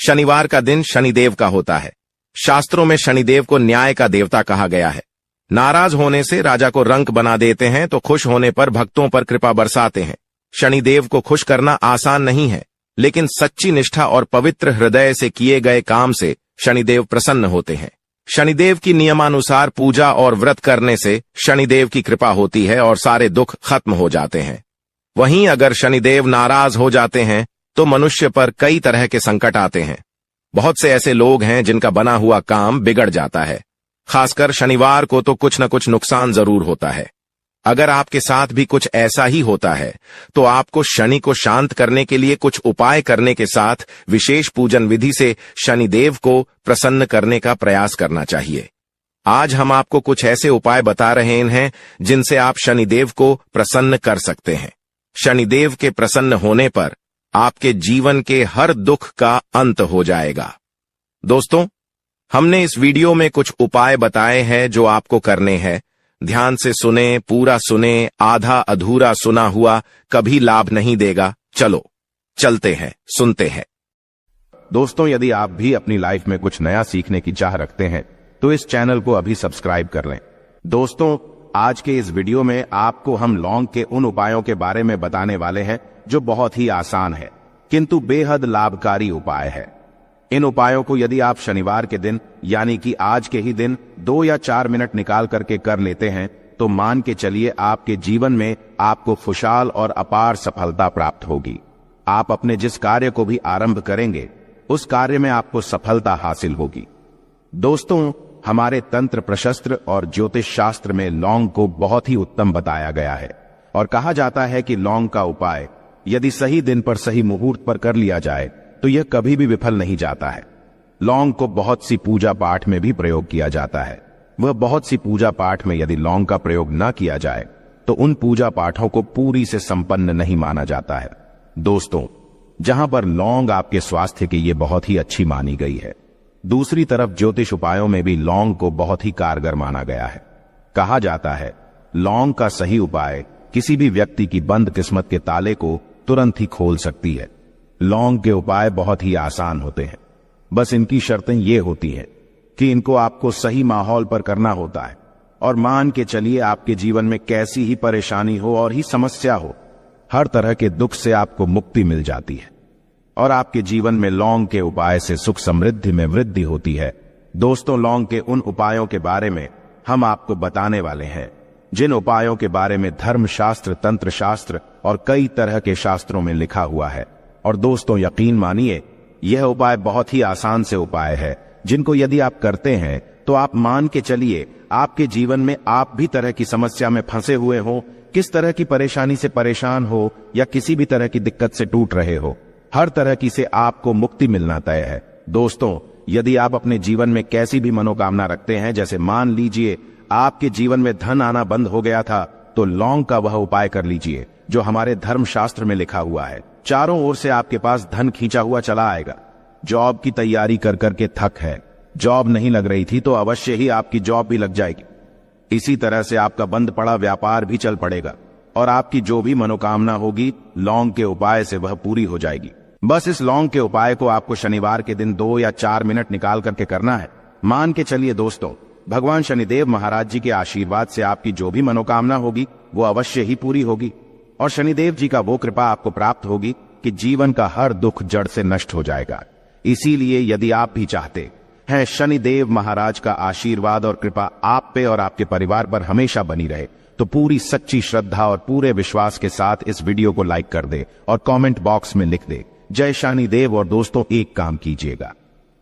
शनिवार का दिन शनिदेव का होता है। शास्त्रों में शनिदेव को न्याय का देवता कहा गया है। नाराज होने से राजा को रंक बना देते हैं तो खुश होने पर भक्तों पर कृपा बरसाते हैं। शनिदेव को खुश करना आसान नहीं है, लेकिन सच्ची निष्ठा और पवित्र हृदय से किए गए काम से शनिदेव प्रसन्न होते हैं। शनिदेव की नियमानुसार पूजा और व्रत करने से शनिदेव की कृपा होती है और सारे दुख खत्म हो जाते हैं। वहीं अगर शनिदेव नाराज हो जाते हैं तो मनुष्य पर कई तरह के संकट आते हैं। बहुत से ऐसे लोग हैं जिनका बना हुआ काम बिगड़ जाता है। खासकर शनिवार को तो कुछ न कुछ नुकसान जरूर होता है। अगर आपके साथ भी कुछ ऐसा ही होता है तो आपको शनि को शांत करने के लिए कुछ उपाय करने के साथ विशेष पूजन विधि से शनिदेव को प्रसन्न करने का प्रयास करना चाहिए। आज हम आपको कुछ ऐसे उपाय बता रहे हैं जिनसे आप शनिदेव को प्रसन्न कर सकते हैं। शनिदेव के प्रसन्न होने पर आपके जीवन के हर दुख का अंत हो जाएगा। दोस्तों, हमने इस वीडियो में कुछ उपाय बताए हैं जो आपको करने हैं। ध्यान से सुने, पूरा सुने, आधा अधूरा सुना हुआ कभी लाभ नहीं देगा। चलो चलते हैं, सुनते हैं। दोस्तों, यदि आप भी अपनी लाइफ में कुछ नया सीखने की चाह रखते हैं तो इस चैनल को अभी सब्सक्राइब कर लें। दोस्तों, आज के इस वीडियो में आपको हम लौंग के उन उपायों के बारे में बताने वाले हैं जो बहुत ही आसान है किंतु बेहद लाभकारी उपाय है। इन उपायों को यदि आप शनिवार के दिन यानी कि आज के ही दिन 2 या 4 मिनट निकाल करके कर लेते हैं तो मान के चलिए आपके जीवन में आपको खुशहाल और अपार सफलता प्राप्त होगी। आप अपने जिस कार्य को भी आरंभ करेंगे उस कार्य में आपको सफलता हासिल होगी। दोस्तों, हमारे तंत्र प्रशस्त्र और ज्योतिष शास्त्र में लौंग को बहुत ही उत्तम बताया गया है और कहा जाता है कि लौंग का उपाय यदि सही दिन पर सही मुहूर्त पर कर लिया जाए तो यह कभी भी विफल नहीं जाता है। लौंग को बहुत सी पूजा पाठ में भी प्रयोग किया जाता है। वह बहुत सी पूजा पाठ में यदि लौंग का प्रयोग न किया जाए तो उन पूजा पाठों को पूरी से संपन्न नहीं माना जाता है। दोस्तों, जहां पर लौंग आपके स्वास्थ्य के लिए बहुत ही अच्छी मानी गई है, दूसरी तरफ ज्योतिष उपायों में भी लौंग को बहुत ही कारगर माना गया है। कहा जाता है लौंग का सही उपाय किसी भी व्यक्ति की बंद किस्मत के ताले को तुरंत ही खोल सकती है। लौंग के उपाय बहुत ही आसान होते हैं, बस इनकी शर्तें ये होती हैं कि इनको आपको सही माहौल पर करना होता है और मान के चलिए आपके जीवन में कैसी ही परेशानी हो और ही समस्या हो, हर तरह के दुख से आपको मुक्ति मिल जाती है और आपके जीवन में लौंग के उपाय से सुख समृद्धि में वृद्धि होती है। दोस्तों, लौंग के उन उपायों के बारे में हम आपको बताने वाले हैं जिन उपायों के बारे में धर्मशास्त्र, तंत्र शास्त्र और कई तरह के शास्त्रों में लिखा हुआ है। और दोस्तों, यकीन मानिए यह उपाय बहुत ही आसान से उपाय है जिनको यदि आप करते हैं तो आप मान के चलिए आपके जीवन में आप भी तरह की समस्या में फंसे हुए हो, किस तरह की परेशानी से परेशान हो या किसी भी तरह की दिक्कत से टूट रहे हो, हर तरह की से आपको मुक्ति मिलना तय है। दोस्तों, यदि आप अपने जीवन में कैसी भी मनोकामना रखते हैं, जैसे मान लीजिए आपके जीवन में धन आना बंद हो गया था, तो लौंग का वह उपाय कर लीजिए जो हमारे धर्मशास्त्र में लिखा हुआ है। चारों ओर से आपके पास धन खींचा हुआ चला आएगा। जॉब की तैयारी कर करके थक है, जॉब नहीं लग रही थी तो अवश्य ही आपकी जॉब भी लग जाएगी। इसी तरह से आपका बंद पड़ा व्यापार भी चल पड़ेगा और आपकी जो भी मनोकामना होगी लौंग के उपाय से वह पूरी हो जाएगी। बस इस लौंग के उपाय को आपको शनिवार के दिन 2 या 4 मिनट निकाल करके करना है। मान के चलिए दोस्तों, भगवान शनिदेव महाराज जी के आशीर्वाद से आपकी जो भी मनोकामना होगी वो अवश्य ही पूरी होगी और शनिदेव जी का वो कृपा आपको प्राप्त होगी कि जीवन का हर दुख जड़ से नष्ट हो जाएगा। इसीलिए यदि आप भी चाहते हैं शनिदेव महाराज का आशीर्वाद और कृपा आप पे और आपके परिवार पर हमेशा बनी रहे, तो पूरी सच्ची श्रद्धा और पूरे विश्वास के साथ इस वीडियो को लाइक कर दे और कमेंट बॉक्स में लिख दे जय शनिदेव। और दोस्तों, एक काम कीजिएगा,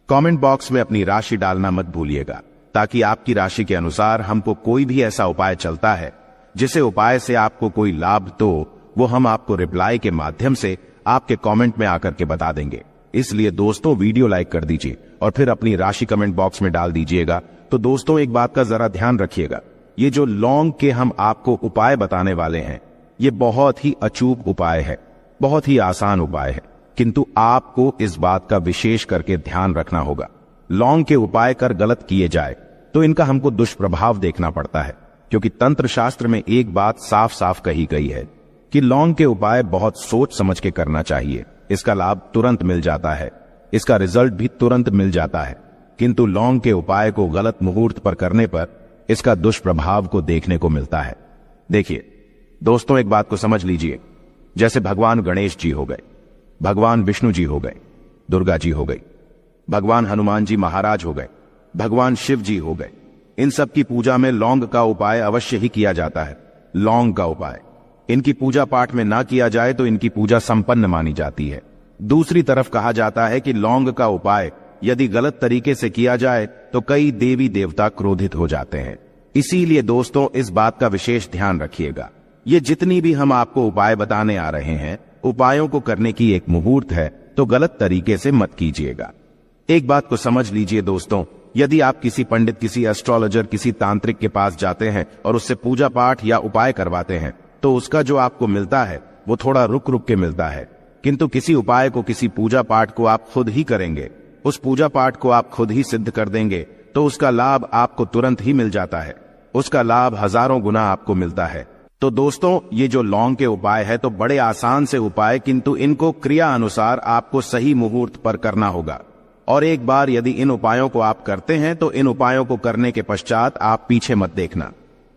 कमेंट बॉक्स में अपनी राशि डालना मत भूलिएगा, ताकि आपकी राशि के अनुसार हमको कोई भी ऐसा उपाय चलता है जिसे उपाय से आपको कोई लाभ तो वो हम आपको रिप्लाई के माध्यम से आपके कमेंट में आकर के बता देंगे। इसलिए दोस्तों, वीडियो लाइक कर दीजिए और फिर अपनी राशि कमेंट बॉक्स में डाल दीजिएगा। तो दोस्तों, एक बात का जरा ध्यान रखिएगा, ये जो लौंग के हम आपको उपाय बताने वाले हैं ये बहुत ही अचूक उपाय है, बहुत ही आसान उपाय है, किंतु आपको इस बात का विशेष करके ध्यान रखना होगा। लौंग के उपाय कर गलत किए जाए तो इनका हमको दुष्प्रभाव देखना पड़ता है, क्योंकि तंत्र शास्त्र में एक बात साफ साफ कही गई है कि लौंग के उपाय बहुत सोच समझ के करना चाहिए, इसका लाभ तुरंत मिल जाता है। इसका रिजल्ट भी तुरंत मिल जाता है, किंतु लौंग के उपाय को गलत मुहूर्त पर करने पर इसका दुष्प्रभाव को देखने को मिलता है। देखिए दोस्तों, एक बात को समझ लीजिए, जैसे भगवान गणेश जी हो गए, भगवान विष्णु जी हो गए, दुर्गा जी हो गई, भगवान हनुमान जी महाराज हो गए, भगवान शिव जी हो गए, इन सब की पूजा में लौंग का उपाय अवश्य ही किया जाता है। लौंग का उपाय इनकी पूजा पाठ में ना किया जाए तो इनकी पूजा संपन्न मानी जाती है। दूसरी तरफ कहा जाता है कि लौंग का उपाय यदि गलत तरीके से किया जाए तो कई देवी देवता क्रोधित हो जाते हैं। इसीलिए दोस्तों, इस बात का विशेष ध्यान रखिएगा। ये जितनी भी हम आपको उपाय बताने आ रहे हैं, उपायों को करने की एक मुहूर्त है, तो गलत तरीके से मत कीजिएगा। एक बात को समझ लीजिए दोस्तों, यदि आप किसी पंडित, किसी एस्ट्रोलॉजर, किसी तांत्रिक के पास जाते हैं और उससे पूजा पाठ या उपाय करवाते हैं, तो उसका जो आपको मिलता है वो थोड़ा रुक रुक के मिलता है। किंतु किसी उपाय को, किसी पूजा पाठ को आप खुद ही करेंगे, उस पूजा पाठ को आप खुद ही सिद्ध कर देंगे, तो उसका लाभ आपको तुरंत ही मिल जाता है। उसका लाभ हजारों गुना आपको मिलता है। तो दोस्तों, ये जो लौंग के उपाय है तो बड़े आसान से उपाय, किंतु इनको क्रिया अनुसार आपको सही मुहूर्त पर करना होगा। और एक बार यदि इन उपायों को आप करते हैं तो इन उपायों को करने के पश्चात आप पीछे मत देखना।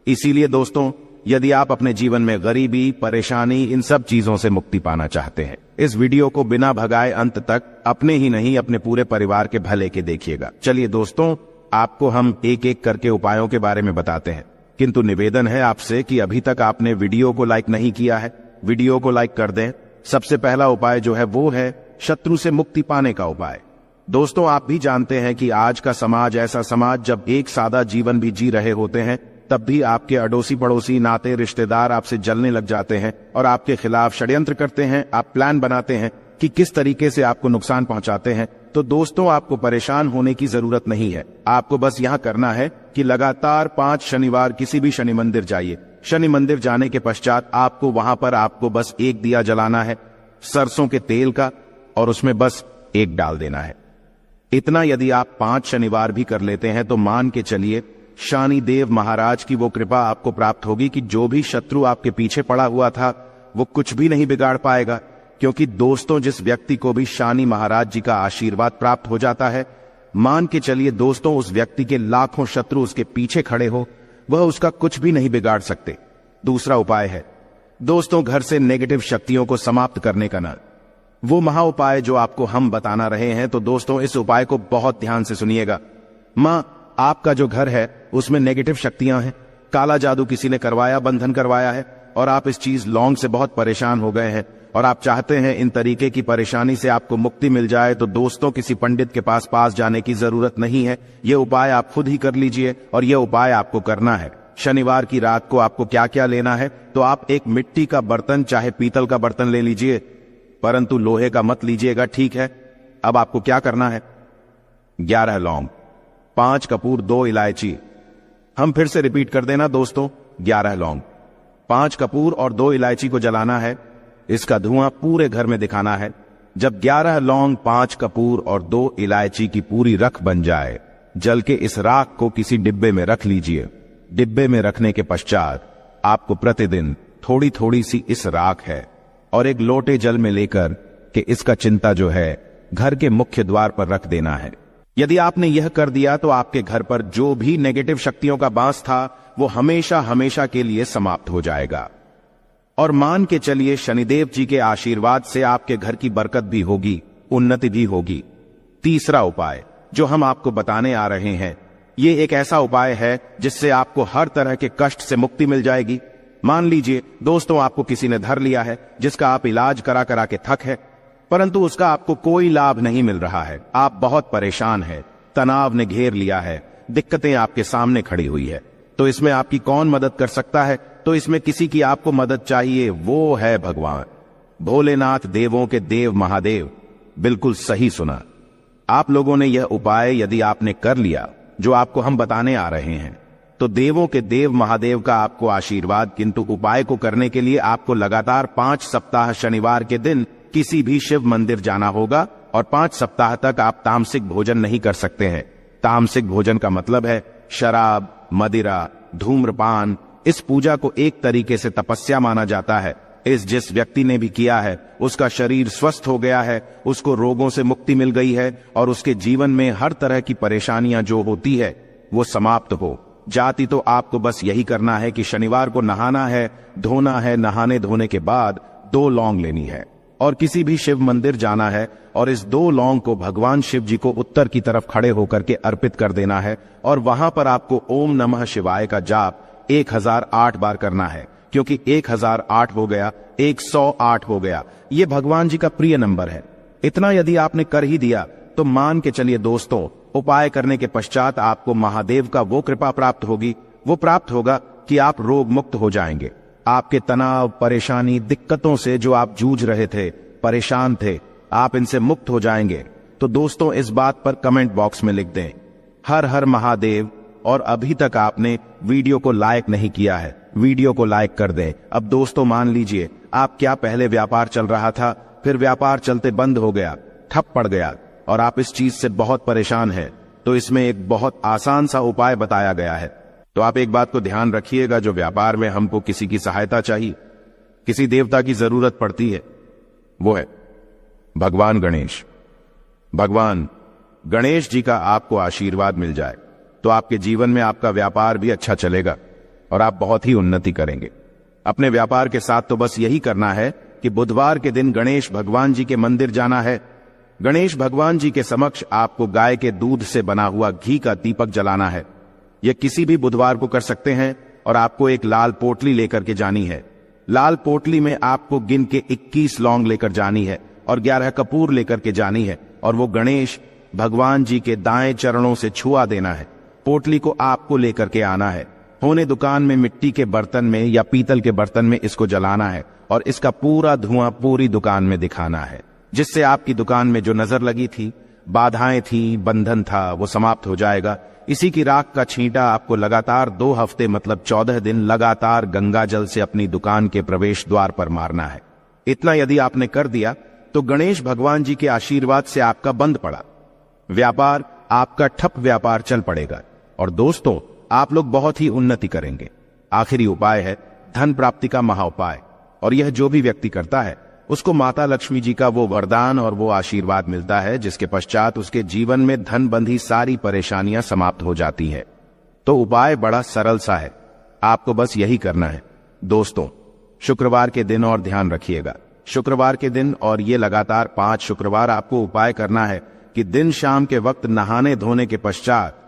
इसीलिए दोस्तों, यदि आप अपने जीवन में गरीबी, परेशानी, इन सब चीजों से मुक्ति पाना चाहते हैं, इस वीडियो को बिना भगाए अंत तक अपने ही नहीं अपने पूरे परिवार के भले के देखिएगा। चलिए दोस्तों, आपको हम एक एक करके उपायों के बारे में बताते हैं, किंतु निवेदन है आपसे कि अभी तक आपने वीडियो को लाइक नहीं किया है, वीडियो को लाइक कर दें। सबसे पहला उपाय जो है वो है शत्रु से मुक्ति पाने का उपाय। दोस्तों, आप भी जानते हैं कि आज का समाज ऐसा समाज, जब एक सादा जीवन भी जी रहे होते हैं तब भी आपके अड़ोसी पड़ोसी, नाते रिश्तेदार आपसे जलने लग जाते हैं और आपके खिलाफ षड्यंत्र करते हैं। आप प्लान बनाते हैं कि किस तरीके से आपको नुकसान पहुंचाते हैं। तो दोस्तों, आपको परेशान होने की जरूरत नहीं है। आपको बस यहां करना है कि लगातार 5 शनिवार किसी भी शनि मंदिर जाइए। शनि मंदिर जाने के पश्चात आपको वहां पर आपको बस एक दिया जलाना है सरसों के तेल का, और उसमें बस एक डाल देना है। इतना यदि आप 5 शनिवार भी कर लेते हैं तो मान के चलिए शनिदेव महाराज की वो कृपा आपको प्राप्त होगी कि जो भी शत्रु आपके पीछे पड़ा हुआ था वो कुछ भी नहीं बिगाड़ पाएगा। क्योंकि दोस्तों, जिस व्यक्ति को भी शनि महाराज जी का आशीर्वाद प्राप्त हो जाता है, मान के चलिए दोस्तों, उस व्यक्ति के लाखों शत्रु उसके पीछे खड़े हो, वह उसका कुछ भी नहीं बिगाड़ सकते। दूसरा उपाय है दोस्तों, घर से नेगेटिव शक्तियों को समाप्त करने का ना वो महा उपाय जो आपको हम बताना रहे हैं। तो दोस्तों, इस उपाय को बहुत ध्यान से सुनिएगा। मां, आपका जो घर है उसमें नेगेटिव शक्तियां हैं, काला जादू किसी ने करवाया, बंधन करवाया है, और आप इस चीज लौंग से बहुत परेशान हो गए हैं और आप चाहते हैं इन तरीके की परेशानी से आपको मुक्ति मिल जाए। तो दोस्तों, किसी पंडित के पास जाने की जरूरत नहीं है। यह उपाय आप खुद ही कर लीजिए और यह उपाय आपको करना है। शनिवार की रात को आपको क्या क्या लेना है, तो आप एक मिट्टी का बर्तन, चाहे पीतल का बर्तन ले लीजिए, परंतु लोहे का मत लीजिएगा, ठीक है। अब आपको क्या करना है, 11 लौंग, 5 कपूर, 2 इलायची। हम फिर से रिपीट कर देना दोस्तों, 11 लौंग, 5 कपूर और 2 इलायची को जलाना है। इसका धुआं पूरे घर में दिखाना है। जब 11 लौंग, 5 कपूर और 2 इलायची की पूरी रख बन जाए, जल के इस राख को किसी डिब्बे में रख लीजिए। डिब्बे में रखने के पश्चात आपको प्रतिदिन थोड़ी थोड़ी सी इस राख है और एक लोटे जल में लेकर कि इसका चिंता जो है घर के मुख्य द्वार पर रख देना है। यदि आपने यह कर दिया तो आपके घर पर जो भी नेगेटिव शक्तियों का बांस था वो हमेशा हमेशा के लिए समाप्त हो जाएगा। और मान के चलिए शनिदेव जी के आशीर्वाद से आपके घर की बरकत भी होगी, उन्नति भी होगी। तीसरा उपाय जो हम आपको बताने आ रहे हैं, ये एक ऐसा उपाय है जिससे आपको हर तरह के कष्ट से मुक्ति मिल जाएगी। मान लीजिए दोस्तों, आपको किसी ने धर लिया है जिसका आप इलाज करा करा के थक है, परंतु उसका आपको कोई लाभ नहीं मिल रहा है। आप बहुत परेशान हैं, तनाव ने घेर लिया है, दिक्कतें आपके सामने खड़ी हुई है। तो इसमें आपकी कौन मदद कर सकता है? तो इसमें किसी की आपको मदद चाहिए, वो है भगवान भोलेनाथ, देवों के देव महादेव। बिल्कुल सही सुना। आप लोगों ने यह उपाय यदि आपने कर लिया जो आपको हम बताने आ रहे हैं, तो देवों के देव महादेव का आपको आशीर्वाद। किंतु उपाय को करने के लिए आपको लगातार 5 सप्ताह शनिवार के दिन किसी भी शिव मंदिर जाना होगा और 5 सप्ताह तक आप तामसिक भोजन नहीं कर सकते हैं। तामसिक भोजन का मतलब है शराब, मदिरा, धूम्रपान। इस पूजा को एक तरीके से तपस्या माना जाता है। इस जिस व्यक्ति ने भी किया है उसका शरीर स्वस्थ हो गया है, उसको रोगों से मुक्ति मिल गई है और उसके जीवन में हर तरह की परेशानियां जो होती है वो समाप्त हो जाती। तो आपको बस यही करना है कि शनिवार को नहाना है, धोना है, नहाने धोने के बाद 2 लौंग लेनी है और किसी भी शिव मंदिर जाना है और इस 2 लौंग को भगवान शिव जी को उत्तर की तरफ खड़े होकर के अर्पित कर देना है और वहां पर आपको ओम नमः शिवाय का जाप 1008 बार करना है, क्योंकि 1008 हो गया, 108 हो गया, ये भगवान जी का प्रिय नंबर है। इतना यदि आपने कर ही दिया तो मान के चलिए दोस्तों, उपाय करने के पश्चात आपको महादेव का वो कृपा प्राप्त होगी, वो प्राप्त होगा कि आप रोग मुक्त हो जाएंगे। आपके तनाव, परेशानी, दिक्कतों से जो आप जूझ रहे थे, परेशान थे, आप इनसे मुक्त हो जाएंगे। तो दोस्तों इस बात पर कमेंट बॉक्स में लिख दें हर हर महादेव। और अभी तक आपने वीडियो को लाइक नहीं किया है, वीडियो को लाइक कर दें। अब दोस्तों मान लीजिए आप क्या पहले व्यापार चल रहा था, फिर व्यापार चलते बंद हो गया, ठप पड़ गया और आप इस चीज से बहुत परेशान हैं, तो इसमें एक बहुत आसान सा उपाय बताया गया है। तो आप एक बात को ध्यान रखिएगा, जो व्यापार में हमको किसी की सहायता चाहिए, किसी देवता की जरूरत पड़ती है, वो है भगवान गणेश। भगवान गणेश जी का आपको आशीर्वाद मिल जाए तो आपके जीवन में आपका व्यापार भी अच्छा चलेगा और आप बहुत ही उन्नति करेंगे। अपने व्यापार के साथ तो बस यही करना है कि बुधवार के दिन गणेश भगवान जी के मंदिर जाना है। गणेश भगवान जी के समक्ष आपको गाय के दूध से बना हुआ घी का दीपक जलाना है। यह किसी भी बुधवार को कर सकते हैं और आपको एक लाल पोटली लेकर के जानी है। लाल पोटली में आपको गिन के 21 लौंग लेकर जानी है और 11 कपूर लेकर के जानी है और वो गणेश भगवान जी के दाएं चरणों से छुआ देना है। पोटली को आपको लेकर के आना है। होने दुकान में मिट्टी के बर्तन में या पीतल के बर्तन में इसको जलाना है और इसका पूरा धुआं पूरी दुकान में दिखाना है, जिससे आपकी दुकान में जो नजर लगी थी, बाधाएं थी, बंधन था, वो समाप्त हो जाएगा। इसी की राख का छींटा आपको लगातार 2 हफ्ते मतलब 14 दिन लगातार गंगा जल से अपनी दुकान के प्रवेश द्वार पर मारना है। इतना यदि आपने कर दिया तो गणेश भगवान जी के आशीर्वाद से आपका बंद पड़ा व्यापार, आपका ठप व्यापार चल पड़ेगा और दोस्तों आप लोग बहुत ही उन्नति करेंगे। आखिरी उपाय है धन प्राप्ति का महा उपाय, और यह जो भी व्यक्ति करता है उसको माता लक्ष्मी जी का वो वरदान और वो आशीर्वाद मिलता है, जिसके पश्चात उसके जीवन में धन बंधी सारी परेशानियां समाप्त हो जाती है। तो उपाय बड़ा सरल सा है, आपको बस यही करना है। दोस्तों शुक्रवार के दिन और ध्यान रखिएगा, शुक्रवार के दिन और ये लगातार 5 शुक्रवार आपको उपाय करना है कि दिन शाम के वक्त नहाने धोने के पश्चात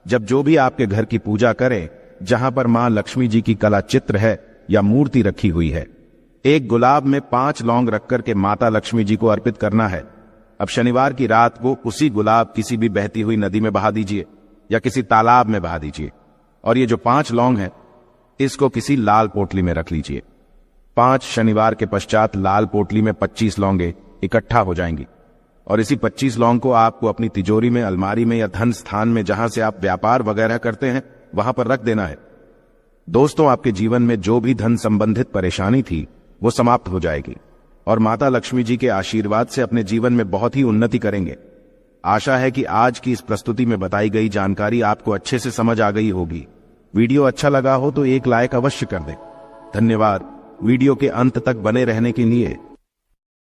जब जो भी आपके घर की पूजा करें, जहां पर मां लक्ष्मी जी की कला चित्र है या मूर्ति रखी हुई है, एक गुलाब में 5 लौंग रख करके माता लक्ष्मी जी को अर्पित करना है। अब शनिवार की रात को उसी गुलाब किसी भी बहती हुई नदी में बहा दीजिए या किसी तालाब में बहा दीजिए और ये जो 5 लौंग है इसको किसी लाल पोटली में रख लीजिए। 5 शनिवार के पश्चात लाल पोटली में 25 लौंगे इकट्ठा हो जाएंगी और इसी 25 लौंग को आपको अपनी तिजोरी में, अलमारी में या धन स्थान में जहां से आप व्यापार वगैरह करते हैं वहां पर रख देना है। दोस्तों आपके जीवन में जो भी धन संबंधित परेशानी थी वो समाप्त हो जाएगी और माता लक्ष्मी जी के आशीर्वाद से अपने जीवन में बहुत ही उन्नति करेंगे। आशा है कि आज की इस प्रस्तुति में बताई गई जानकारी आपको अच्छे से समझ आ गई होगी। वीडियो अच्छा लगा हो तो एक लाइक अवश्य कर दें। धन्यवाद। वीडियो के अंत तक बने रहने के लिए